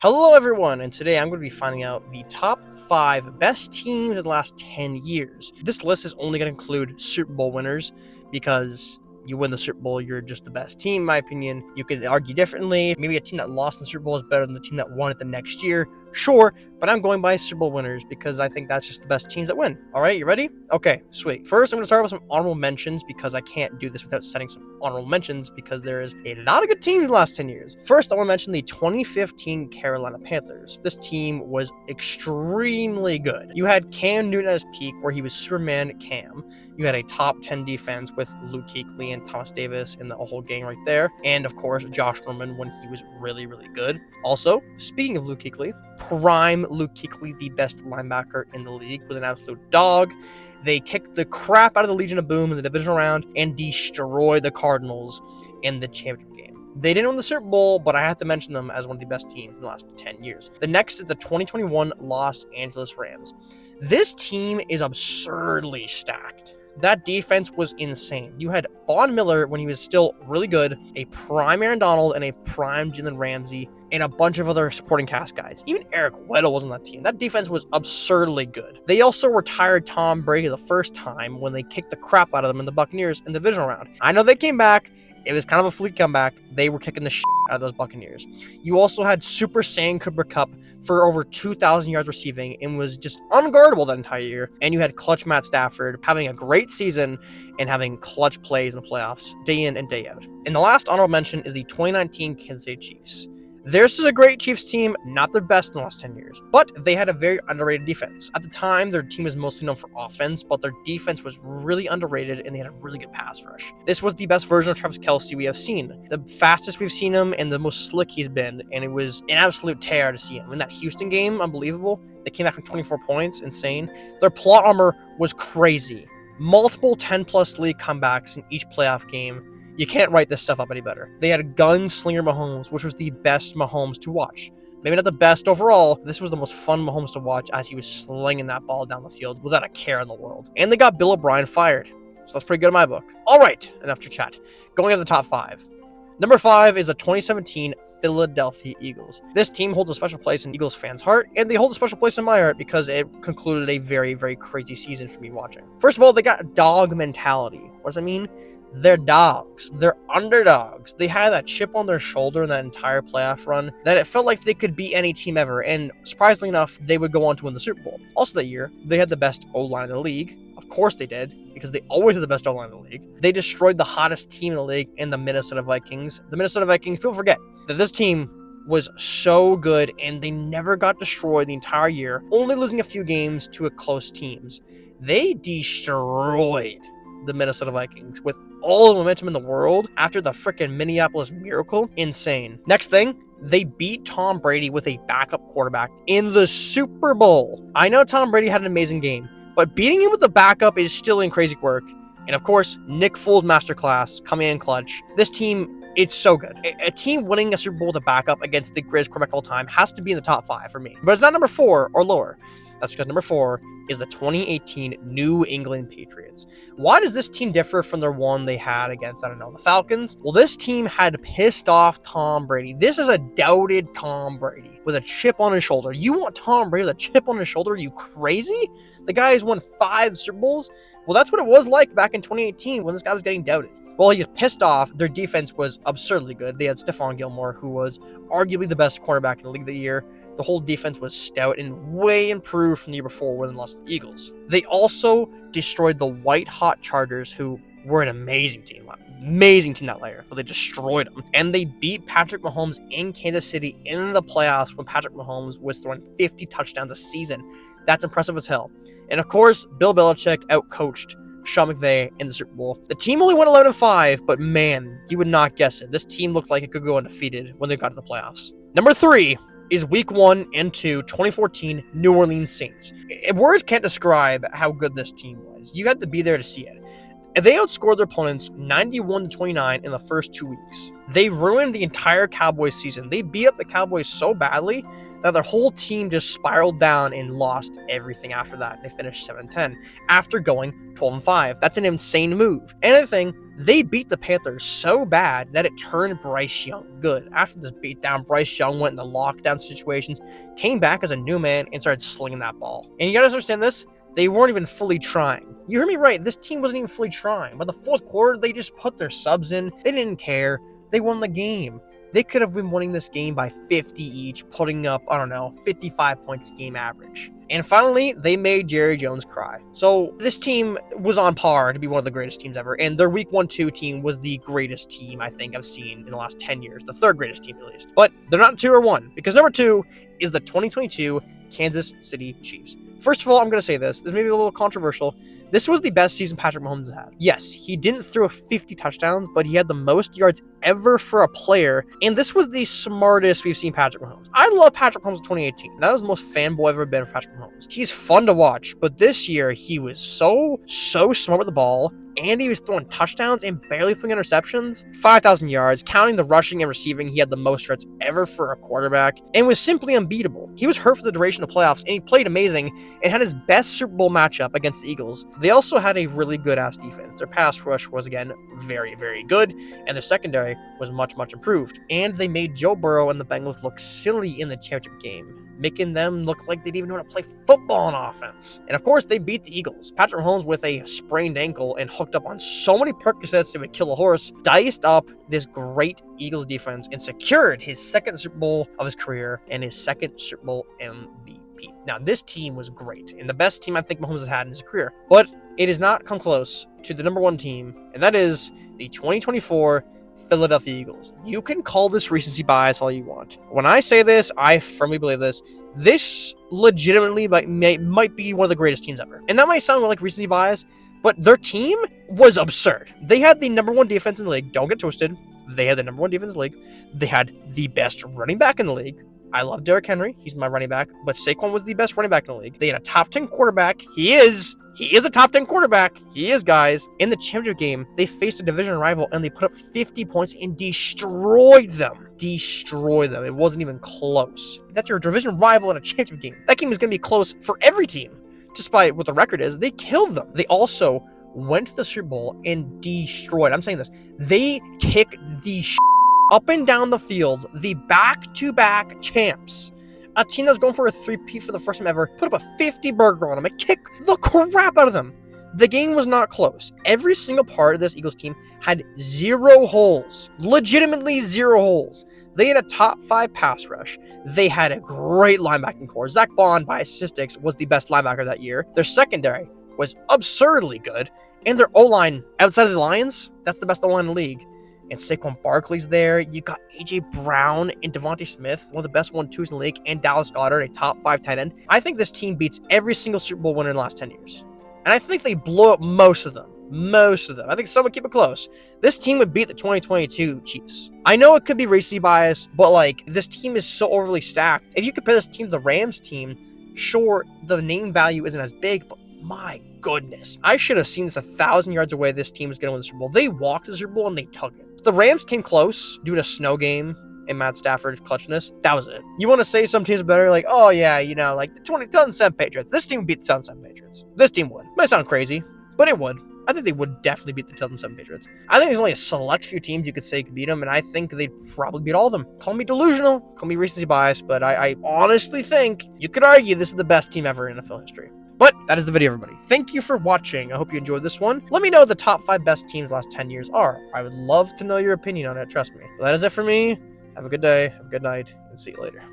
Hello, everyone, and today I'm going to be finding out the top 5 best teams in the last 10 years. This list is only going to include Super Bowl winners because you win the Super Bowl, you're just the best team, in my opinion. You could argue differently. Maybe a team that lost in the Super Bowl is better than the team that won it the next year. Sure, but I'm going by Super Bowl winners because I think that's just the best teams that win. All right, you ready? Okay, sweet. First, I'm going to start with some honorable mentions because I can't do this without setting some honorable mentions because there is a lot of good teams in the last 10 years. First, I want to mention the 2015 Carolina Panthers. This team was extremely good. You had Cam Newton at his peak where he was Superman Cam. You had a top 10 defense with Luke Kuechly and Thomas Davis in the whole gang right there. And of course, Josh Norman when he was really, really good. Also, speaking of Luke Kuechly, prime Luke Kuechly, the best linebacker in the league, was an absolute dog. They kicked the crap out of the Legion of Boom in the divisional round and destroyed the Cardinals in the championship game. They didn't win the Super Bowl, but I have to mention them as one of the best teams in the last 10 years. The next is the 2021 Los Angeles Rams. This team is absurdly stacked. That defense was insane. You had Von Miller when he was still really good, a prime Aaron Donald and a prime Jalen Ramsey, and a bunch of other supporting cast guys. Even Eric Weddle was on that team. That defense was absurdly good. They also retired Tom Brady the first time when they kicked the crap out of them in the Buccaneers in the divisional round. I know they came back. It was kind of a fluke comeback. They were kicking the shit out of those Buccaneers. You also had Super Saiyan Cooper Kupp for over 2,000 yards receiving and was just unguardable that entire year. And you had clutch Matt Stafford having a great season and having clutch plays in the playoffs day in and day out. And the last honorable mention is the 2019 Kansas City Chiefs. This is a great Chiefs team, not their best in the last 10 years, but they had a very underrated defense. At the time, their team was mostly known for offense, but their defense was really underrated and they had a really good pass rush. This was the best version of Travis Kelce we have seen, the fastest we've seen him and the most slick he's been, and it was an absolute tear to see him. In that Houston game, unbelievable. They came back from 24 points, insane. Their plot armor was crazy. Multiple 10-plus league comebacks in each playoff game. You can't write this stuff up any better. They had a gunslinger Mahomes, which was the best Mahomes to watch. Maybe not the best overall. This was the most fun Mahomes to watch as he was slinging that ball down the field without a care in the world. And they got Bill O'Brien fired. So that's pretty good in my book. All right, enough to chat. Going to the top 5. Number 5 is the 2017 Philadelphia Eagles. This team holds a special place in Eagles fans' heart, and they hold a special place in my heart because it concluded a very, very crazy season for me watching. First of all, they got dog mentality. What does that mean? They're dogs. They're underdogs. They had that chip on their shoulder in that entire playoff run that it felt like they could beat any team ever. And surprisingly enough, they would go on to win the Super Bowl. Also that year, they had the best O-line in the league. Of course they did, because they always had the best O-line in the league. They destroyed the hottest team in the league in the Minnesota Vikings. The Minnesota Vikings, people forget that this team was so good and they never got destroyed the entire year, only losing a few games to close teams. They destroyed the Minnesota Vikings with all the momentum in the world after the freaking Minneapolis Miracle. Insane. Next thing, they beat Tom Brady with a backup quarterback in the Super Bowl. I know Tom Brady had an amazing game, but beating him with a backup is still in crazy work. And of course, Nick Foles masterclass coming in clutch. This team, it's so good. A team winning a Super Bowl with a backup against the greatest quarterback of all time has to be in the top 5 for me. But it's not number 4 or lower. That's because number 4 is the 2018 New England Patriots. Why does this team differ from their one they had against, I don't know, the Falcons? Well, this team had pissed off Tom Brady. This is a doubted Tom Brady with a chip on his shoulder. You want Tom Brady with a chip on his shoulder? Are you crazy? The guy has won 5 Super Bowls. Well, that's what it was like back in 2018 when this guy was getting doubted. Well, he was pissed off. Their defense was absurdly good. They had Stephon Gilmore, who was arguably the best cornerback in the league of the year. The whole defense was stout and way improved from the year before when they lost to the Eagles. They also destroyed the white-hot Chargers, who were an amazing team that layer. So they destroyed them. And they beat Patrick Mahomes in Kansas City in the playoffs when Patrick Mahomes was throwing 50 touchdowns a season. That's impressive as hell. And of course, Bill Belichick outcoached Sean McVay in the Super Bowl. The team only went 11-5, but man, you would not guess it. This team looked like it could go undefeated when they got to the playoffs. Number 3 is Week 1 and 2, 2014 New Orleans Saints. Words can't describe how good this team was. You had to be there to see it. They outscored their opponents 91-29 in the first 2 weeks. They ruined the entire Cowboys season. They beat up the Cowboys so badly that their whole team just spiraled down and lost everything after that. They finished 7-10 after going 12-5. That's an insane move. Another thing, They beat the Panthers so bad that it turned Bryce Young good. After this beatdown, Bryce Young went into lockdown situations, came back as a new man, and started slinging that ball. And you gotta understand this, they weren't even fully trying. You heard me right, this team wasn't even fully trying. By the fourth quarter, they just put their subs in. They didn't care. They won the game. They could have been winning this game by 50 each, putting up, 55 points game average. And finally, they made Jerry Jones cry. So this team was on par to be one of the greatest teams ever. And their week 1-2 team was the greatest team I think I've seen in the last 10 years. The third greatest team, at least. But they're not 2 or 1, because number 2 is the 2022 Kansas City Chiefs. First of all, I'm going to say this. This may be a little controversial. This was the best season Patrick Mahomes has had. Yes, he didn't throw 50 touchdowns, but he had the most yards ever for a player, and this was the smartest we've seen Patrick Mahomes. I love Patrick Mahomes in 2018. That was the most fanboy I've ever been for Patrick Mahomes. He's fun to watch, but this year he was so smart with the ball, and he was throwing touchdowns and barely throwing interceptions. 5,000 yards, counting the rushing and receiving, he had the most yards ever for a quarterback, and was simply unbeatable. He was hurt for the duration of the playoffs, and he played amazing, and had his best Super Bowl matchup against the Eagles. They also had a really good-ass defense. Their pass rush was, again, very, very good, and their secondary was much, much improved. And they made Joe Burrow and the Bengals look silly in the championship game, making them look like they didn't even know how to play football on offense. And of course, they beat the Eagles. Patrick Mahomes, with a sprained ankle and hooked up on so many Percocets that would kill a horse, diced up this great Eagles defense and secured his second Super Bowl of his career and his second Super Bowl MVP. Now, this team was great, and the best team I think Mahomes has had in his career, but it has not come close to the number 1 team, and that is the 2024 Philadelphia Eagles. You can call this recency bias all you want. When I say this, I firmly believe this. This legitimately might be one of the greatest teams ever. And that might sound like recency bias, but their team was absurd. They had the number 1 defense in the league. Don't get twisted. They had the number 1 defense in the league. They had the best running back in the league. I love Derrick Henry. He's my running back. But Saquon was the best running back in the league. They had a top 10 quarterback. He is a top 10 quarterback. He is, guys. In the championship game, they faced a division rival and they put up 50 points and destroyed them. Destroyed them. It wasn't even close. That's your division rival in a championship game. That game is going to be close for every team. Despite what the record is, they killed them. They also went to the Super Bowl and destroyed. I'm saying this. They kicked the up and down the field, the back-to-back champs. A team that's going for a 3-peat for the first time ever, put up a 50 burger on them and kick the crap out of them. The game was not close. Every single part of this Eagles team had 0 holes. Legitimately 0 holes. They had a top 5 pass rush. They had a great linebacking core. Zach Bond, by statistics, was the best linebacker that year. Their secondary was absurdly good. And their O-line, outside of the Lions, that's the best O-line in the league. And Saquon Barkley's there. You got A.J. Brown and Devontae Smith, one of the best 1-2s in the league, and Dallas Goedert, a top 5 tight end. I think this team beats every single Super Bowl winner in the last 10 years. And I think they blow up most of them. Most of them. I think some would keep it close. This team would beat the 2022 Chiefs. I know it could be recency bias, but this team is so overly stacked. If you compare this team to the Rams team, sure, the name value isn't as big, but my goodness. I should have seen this 1,000 yards away. This team was going to win the Super Bowl. They walked the Super Bowl and they took it. The Rams came close due to a snow game and Matt Stafford's clutchness. That was it. You want to say some teams are better? Oh yeah, the 2007 Patriots. This team would beat the 2007 Patriots. This team would. Might sound crazy, but it would. I think they would definitely beat the 2007 Patriots. I think there's only a select few teams you could say could beat them, and I think they'd probably beat all of them. Call me delusional, call me recency bias, but I honestly think you could argue this is the best team ever in NFL history. But that is the video, everybody. Thank you for watching. I hope you enjoyed this one. Let me know what the top 5 best teams the last 10 years are. I would love to know your opinion on it, trust me. But that is it for me. Have a good day, have a good night, and see you later.